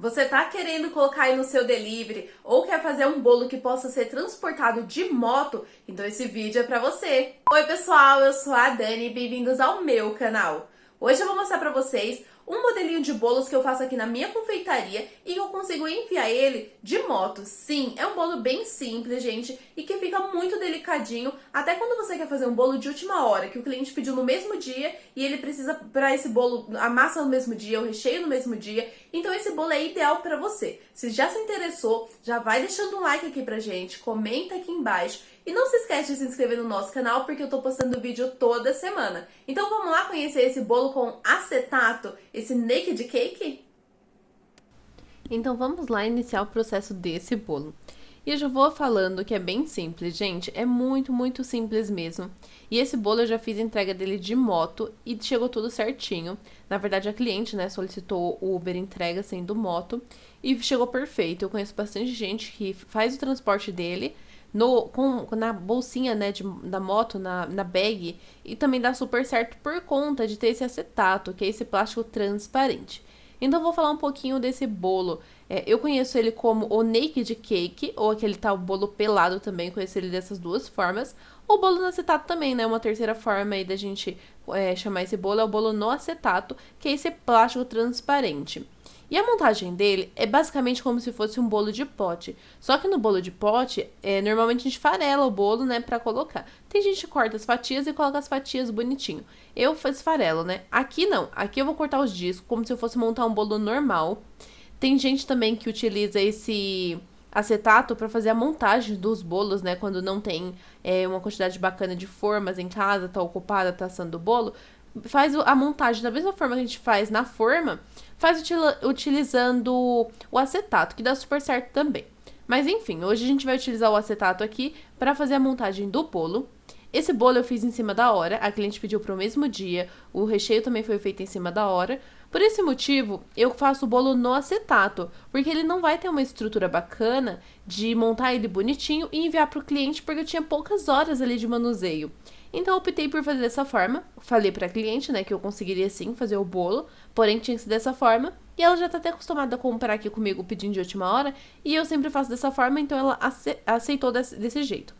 Você tá querendo colocar aí no seu delivery ou quer fazer um bolo que possa ser transportado de moto? Então esse vídeo é pra você. Oi pessoal, eu sou a Dani e bem-vindos ao meu canal. Hoje eu vou mostrar pra vocês um modelinho de bolos que eu faço aqui na minha confeitaria e eu consigo enviar ele de moto. Sim, é um bolo bem simples, gente, e que fica muito delicadinho, até quando você quer fazer um bolo de última hora, que o cliente pediu no mesmo dia e ele precisa para esse bolo a massa no mesmo dia, o recheio no mesmo dia. Então esse bolo é ideal para você. Se já se interessou, já vai deixando um like aqui pra gente, comenta aqui embaixo e não se esquece de se inscrever no nosso canal porque eu tô postando vídeo toda semana. Então vamos lá conhecer esse bolo com acetato, esse naked cake? Então vamos lá iniciar o processo desse bolo. E eu já vou falando que é bem simples, gente, é muito simples mesmo. E esse bolo eu já fiz a entrega dele de moto e chegou tudo certinho. Na verdade a cliente, né, solicitou o Uber entrega sendo moto e chegou perfeito. Eu conheço bastante gente que faz o transporte dele na bolsinha, né, da moto, na bag, e também dá super certo por conta de ter esse acetato, que é esse plástico transparente. Então, vou falar um pouquinho desse bolo. Eu conheço ele como o naked cake, ou aquele tal bolo pelado também, conheço ele dessas duas formas. O bolo no acetato também, né, uma terceira forma aí da gente chamar esse bolo é o bolo no acetato, que é esse plástico transparente. E a montagem dele é basicamente como se fosse um bolo de pote. Só que no bolo de pote, normalmente a gente farela o bolo, né, pra colocar. Tem gente que corta as fatias e coloca as fatias bonitinho. Eu faço farelo, né? Aqui não. Aqui eu vou cortar os discos como se eu fosse montar um bolo normal. Tem gente também que utiliza esse acetato para fazer a montagem dos bolos, né? Quando não tem uma quantidade bacana de formas em casa, tá ocupada, tá assando o bolo. Faz a montagem da mesma forma que a gente faz na forma, faz utilizando o acetato, que dá super certo também. Mas enfim, hoje a gente vai utilizar o acetato aqui para fazer a montagem do bolo. Esse bolo eu fiz em cima da hora, a cliente pediu para o mesmo dia, o recheio também foi feito em cima da hora. Por esse motivo, eu faço o bolo no acetato, porque ele não vai ter uma estrutura bacana de montar ele bonitinho e enviar para o cliente, porque eu tinha poucas horas ali de manuseio. Então, eu optei por fazer dessa forma. Falei para a cliente, né, que eu conseguiria sim fazer o bolo, porém tinha que ser dessa forma. E ela já tá até acostumada a comprar aqui comigo pedindo de última hora, e eu sempre faço dessa forma, então ela aceitou desse jeito.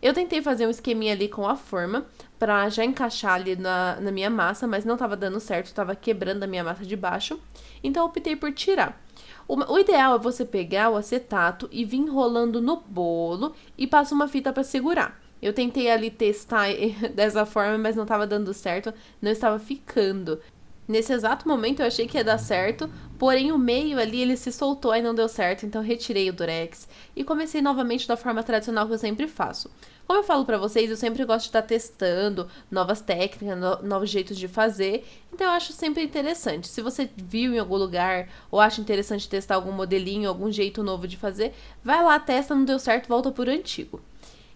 Eu tentei fazer um esqueminha ali com a forma, pra já encaixar ali na minha massa, mas não tava dando certo, tava quebrando a minha massa de baixo, então eu optei por tirar. O ideal é você pegar o acetato e vir enrolando no bolo e passa uma fita pra segurar. Eu tentei ali testar dessa forma, mas não tava dando certo, não estava ficando. Nesse exato momento eu achei que ia dar certo, porém o meio ali ele se soltou e não deu certo, então retirei o durex e comecei novamente da forma tradicional que eu sempre faço. Como eu falo pra vocês, eu sempre gosto de estar testando novas técnicas, novos jeitos de fazer, então eu acho sempre interessante. Se você viu em algum lugar ou acha interessante testar algum modelinho, algum jeito novo de fazer, vai lá, testa, não deu certo, volta pro antigo.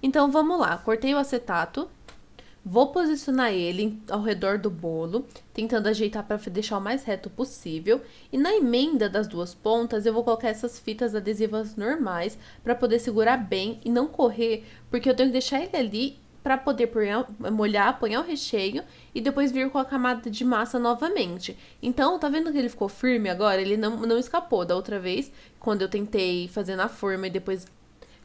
Então vamos lá, cortei o acetato. Vou posicionar ele ao redor do bolo, tentando ajeitar para deixar o mais reto possível. E na emenda das duas pontas, eu vou colocar essas fitas adesivas normais para poder segurar bem e não correr, porque eu tenho que deixar ele ali para poder molhar, apanhar o recheio e depois vir com a camada de massa novamente. Então, tá vendo que ele ficou firme agora? Ele não escapou da outra vez, quando eu tentei fazer na forma e depois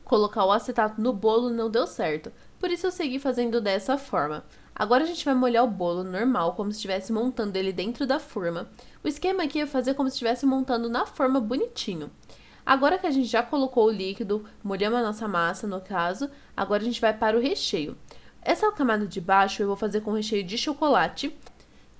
colocar o acetato no bolo, não deu certo. Por isso eu segui fazendo dessa forma. Agora a gente vai molhar o bolo normal, como se estivesse montando ele dentro da forma. O esquema aqui é fazer como se estivesse montando na forma bonitinho. Agora que a gente já colocou o líquido, molhamos a nossa massa no caso, agora a gente vai para o recheio. Essa camada de baixo eu vou fazer com recheio de chocolate.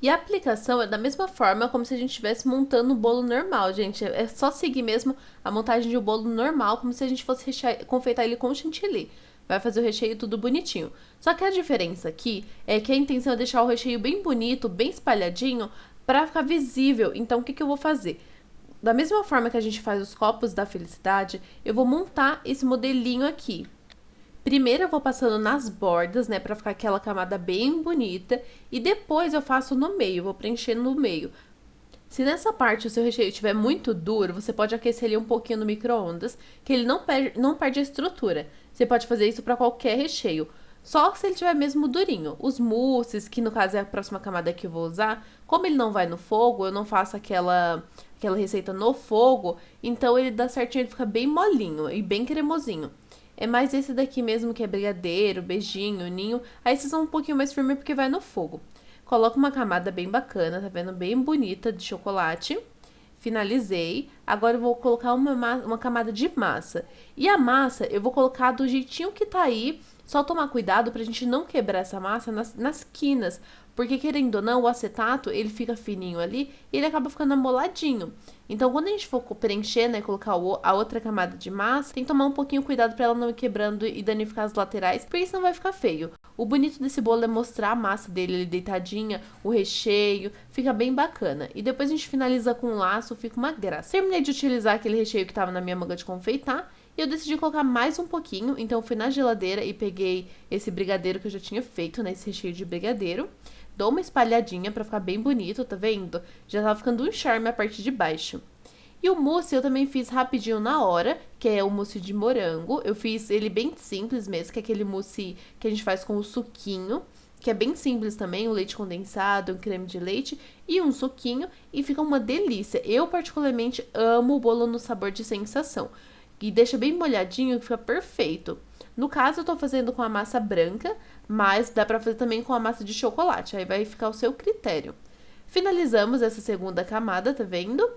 E a aplicação é da mesma forma como se a gente estivesse montando um bolo normal, gente. É só seguir mesmo a montagem de um bolo normal, como se a gente fosse confeitar ele com chantilly. Vai fazer o recheio tudo bonitinho. Só que a diferença aqui é que a intenção é deixar o recheio bem bonito, bem espalhadinho, pra ficar visível. Então, o que eu vou fazer? Da mesma forma que a gente faz os copos da felicidade, eu vou montar esse modelinho aqui. Primeiro eu vou passando nas bordas, né, pra ficar aquela camada bem bonita. E depois eu faço no meio, vou preenchendo no meio. Se nessa parte o seu recheio estiver muito duro, você pode aquecer ele um pouquinho no micro-ondas, que ele não perde a estrutura. Você pode fazer isso para qualquer recheio. Só se ele estiver mesmo durinho. Os mousses, que no caso é a próxima camada que eu vou usar, como ele não vai no fogo, eu não faço aquela aquela receita no fogo, então ele dá certinho, ele fica bem molinho e bem cremosinho. É mais esse daqui mesmo que é brigadeiro, beijinho, ninho. Aí esses são um pouquinho mais firme porque vai no fogo. Coloco uma camada bem bacana, tá vendo? Bem bonita de chocolate. Finalizei. Agora eu vou colocar uma camada de massa. E a massa eu vou colocar do jeitinho que tá aí. Só tomar cuidado pra gente não quebrar essa massa nas quinas. Porque, querendo ou não, o acetato, ele fica fininho ali e ele acaba ficando amoladinho. Então, quando a gente for preencher, né, colocar a outra camada de massa, tem que tomar um pouquinho cuidado pra ela não ir quebrando e danificar as laterais, porque senão vai ficar feio. O bonito desse bolo é mostrar a massa dele ali deitadinha, o recheio, fica bem bacana. E depois a gente finaliza com um laço, fica uma graça. Terminei de utilizar aquele recheio que tava na minha manga de confeitar, e eu decidi colocar mais um pouquinho, então eu fui na geladeira e peguei esse brigadeiro que eu já tinha feito, né, esse recheio de brigadeiro. Dou uma espalhadinha pra ficar bem bonito, tá vendo? Já tava ficando um charme a parte de baixo. E o mousse eu também fiz rapidinho na hora, que é o mousse de morango. Eu fiz ele bem simples mesmo, que é aquele mousse que a gente faz com o suquinho, que é bem simples também, o leite condensado, um creme de leite e um suquinho, e fica uma delícia. Eu particularmente amo o bolo no sabor de sensação. E deixa bem molhadinho, que fica perfeito. No caso, eu tô fazendo com a massa branca, mas dá pra fazer também com a massa de chocolate, aí vai ficar ao seu critério. Finalizamos essa segunda camada, tá vendo?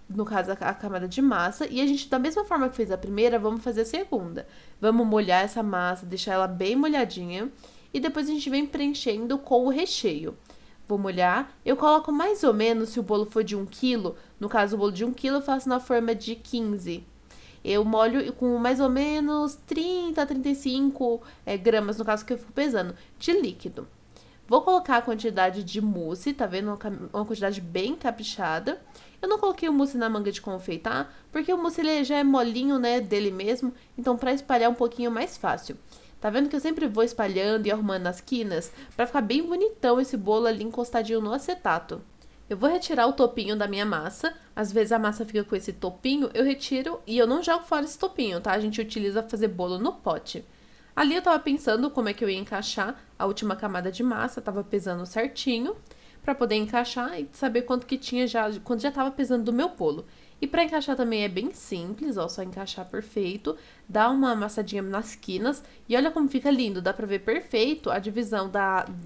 No caso, a camada de massa, e a gente, da mesma forma que fez a primeira, vamos fazer a segunda. Vamos molhar essa massa, deixar ela bem molhadinha, e depois a gente vem preenchendo com o recheio. Vou molhar, eu coloco mais ou menos, se o bolo for de 1 quilo, no caso o bolo de 1 quilo eu faço na forma de 15. Eu molho com mais ou menos 30 a 35 gramas, no caso que eu fico pesando, de líquido. Vou colocar a quantidade de mousse, tá vendo? Uma quantidade bem caprichada. Eu não coloquei o mousse na manga de confeitar, porque o mousse ele já é molinho, né, dele mesmo. Então, pra espalhar um pouquinho mais fácil. Tá vendo que eu sempre vou espalhando e arrumando as quinas, pra ficar bem bonitão esse bolo ali encostadinho no acetato. Eu vou retirar o topinho da minha massa. Às vezes a massa fica com esse topinho, eu retiro e eu não jogo fora esse topinho, tá? A gente utiliza pra fazer bolo no pote. Ali eu tava pensando como é que eu ia encaixar a última camada de massa, tava pesando certinho, pra poder encaixar e saber quanto que tinha já, quanto já tava pesando do meu bolo. E pra encaixar também é bem simples, ó, só encaixar perfeito, dá uma amassadinha nas quinas e olha como fica lindo, dá pra ver perfeito a divisão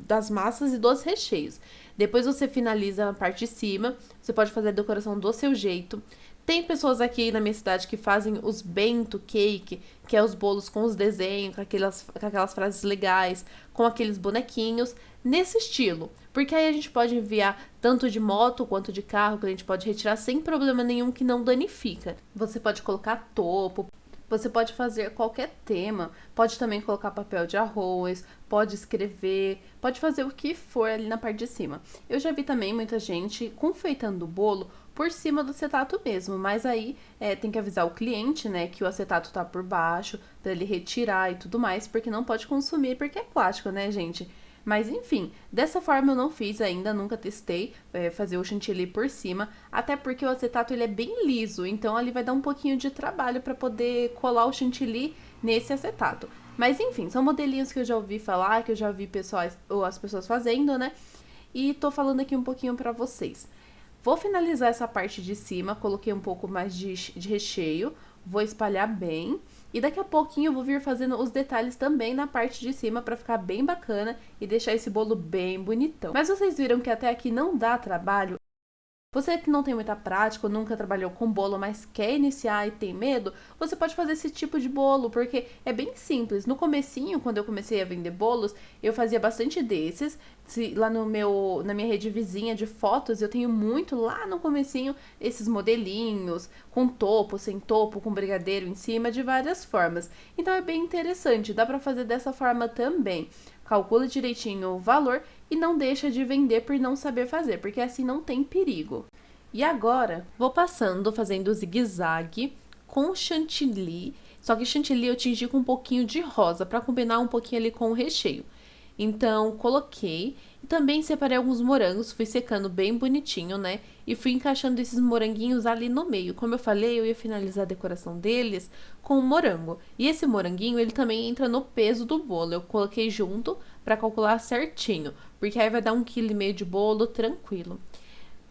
das massas e dos recheios. Depois você finaliza na parte de cima, você pode fazer a decoração do seu jeito. Tem pessoas aqui na minha cidade que fazem os bento cake, que é os bolos com os desenhos, com aquelas frases legais, com aqueles bonequinhos, nesse estilo. Porque aí a gente pode enviar tanto de moto quanto de carro, que a gente pode retirar sem problema nenhum que não danifica. Você pode colocar topo, você pode fazer qualquer tema, pode também colocar papel de arroz, pode escrever, pode fazer o que for ali na parte de cima. Eu já vi também muita gente confeitando o bolo por cima do acetato mesmo, mas aí tem que avisar o cliente, né, que o acetato tá por baixo, pra ele retirar e tudo mais, porque não pode consumir, porque é plástico, né, gente? Mas enfim, dessa forma eu não fiz ainda, nunca testei fazer o chantilly por cima, até porque o acetato ele é bem liso, então ali vai dar um pouquinho de trabalho para poder colar o chantilly nesse acetato. Mas enfim, são modelinhos que eu já ouvi falar, que eu já vi as pessoas fazendo, né? E tô falando aqui um pouquinho para vocês. Vou finalizar essa parte de cima, coloquei um pouco mais de recheio, vou espalhar bem. E daqui a pouquinho eu vou vir fazendo os detalhes também na parte de cima pra ficar bem bacana e deixar esse bolo bem bonitão. Mas vocês viram que até aqui não dá trabalho? Você que não tem muita prática ou nunca trabalhou com bolo, mas quer iniciar e tem medo, você pode fazer esse tipo de bolo, porque é bem simples. No comecinho, quando eu comecei a vender bolos, eu fazia bastante desses. Lá na minha rede vizinha de fotos, eu tenho muito lá no comecinho esses modelinhos, com topo, sem topo, com brigadeiro em cima, de várias formas. Então é bem interessante, dá pra fazer dessa forma também. Calcula direitinho o valor e não deixa de vender por não saber fazer, porque assim não tem perigo. E agora, vou passando, fazendo zigue-zague com chantilly, só que chantilly eu tingi com um pouquinho de rosa, para combinar um pouquinho ali com o recheio. Então, coloquei e também separei alguns morangos, fui secando bem bonitinho, né? E fui encaixando esses moranguinhos ali no meio. Como eu falei, eu ia finalizar a decoração deles com o morango. E esse moranguinho, ele também entra no peso do bolo. Eu coloquei junto para calcular certinho, porque aí vai dar 1,5 kg de bolo tranquilo.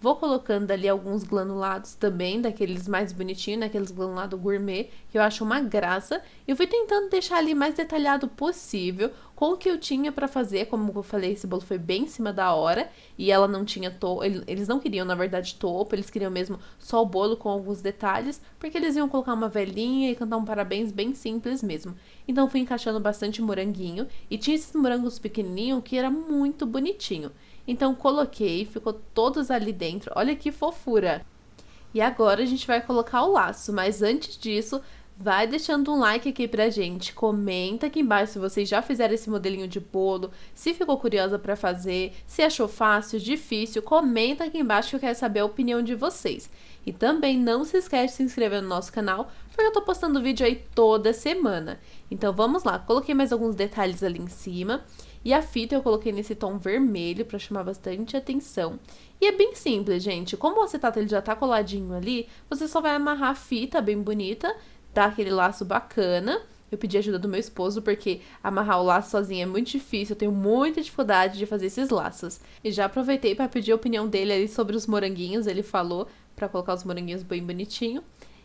Vou colocando ali alguns granulados também, daqueles mais bonitinhos, daqueles granulados gourmet, que eu acho uma graça. Eu fui tentando deixar ali mais detalhado possível, com o que eu tinha pra fazer. Como eu falei, esse bolo foi bem em cima da hora, e ela não tinha topo, eles não queriam, na verdade, topo, eles queriam mesmo só o bolo com alguns detalhes, porque eles iam colocar uma velhinha e cantar um parabéns bem simples mesmo. Então fui encaixando bastante moranguinho, e tinha esses morangos pequenininhos que era muito bonitinho. Então coloquei, ficou todos ali dentro, olha que fofura! E agora a gente vai colocar o laço, mas antes disso, vai deixando um like aqui pra gente, comenta aqui embaixo se vocês já fizeram esse modelinho de bolo, se ficou curiosa pra fazer, se achou fácil, difícil, comenta aqui embaixo que eu quero saber a opinião de vocês. E também não se esquece de se inscrever no nosso canal, porque eu tô postando vídeo aí toda semana. Então vamos lá, coloquei mais alguns detalhes ali em cima. E a fita eu coloquei nesse tom vermelho pra chamar bastante atenção. E é bem simples, gente. Como o acetato ele já tá coladinho ali, você só vai amarrar a fita bem bonita, dar aquele laço bacana. Eu pedi ajuda do meu esposo porque amarrar o laço sozinha é muito difícil, eu tenho muita dificuldade de fazer esses laços. E já aproveitei para pedir a opinião dele ali sobre os moranguinhos, ele falou para colocar os moranguinhos bem bonitinho.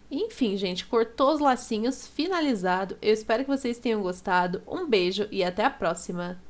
Enfim, gente, cortou os lacinhos, finalizado. Eu espero que vocês tenham gostado. Um beijo e até a próxima!